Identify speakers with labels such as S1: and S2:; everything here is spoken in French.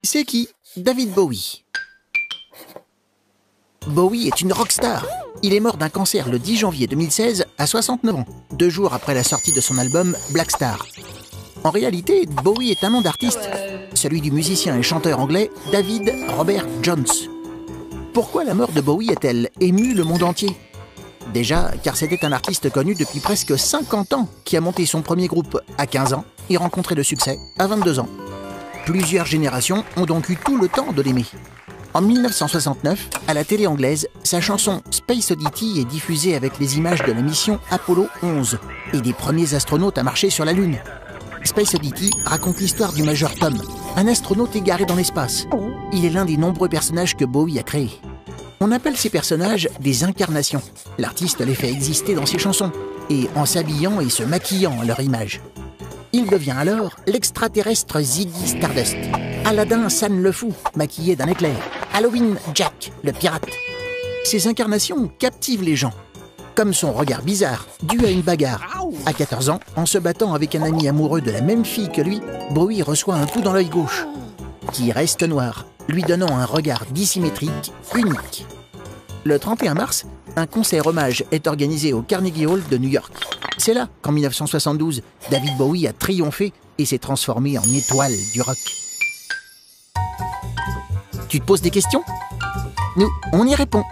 S1: C'est qui? David Bowie. Bowie est une rockstar. Il est mort d'un cancer le 10 janvier 2016 à 69 ans, 2 jours après la sortie de son album Black Star. En réalité, Bowie est un nom d'artiste, celui du musicien et chanteur anglais David Robert Jones. Pourquoi la mort de Bowie a-t-elle ému le monde entier? Déjà, car c'était un artiste connu depuis presque 50 ans qui a monté son premier groupe à 15 ans et rencontré le succès à 22 ans. Plusieurs générations ont donc eu tout le temps de l'aimer. En 1969, à la télé anglaise, sa chanson Space Oddity est diffusée avec les images de la mission Apollo 11 et des premiers astronautes à marcher sur la Lune. Space Oddity raconte l'histoire du Major Tom, un astronaute égaré dans l'espace. Il est l'un des nombreux personnages que Bowie a créés. On appelle ces personnages des incarnations. L'artiste les fait exister dans ses chansons, et en s'habillant et se maquillant à leur image. Il devient alors l'extraterrestre Ziggy Stardust, Aladdin San le Fou, maquillé d'un éclair, Halloween Jack, le pirate. Ces incarnations captivent les gens, comme son regard bizarre, dû à une bagarre. À 14 ans, en se battant avec un ami amoureux de la même fille que lui, Bowie reçoit un coup dans l'œil gauche, qui reste noir, lui donnant un regard dissymétrique unique. Le 31 mars, un concert hommage est organisé au Carnegie Hall de New York. C'est là qu'en 1972, David Bowie a triomphé et s'est transformé en étoile du rock. Tu te poses des questions? Nous, on y répond.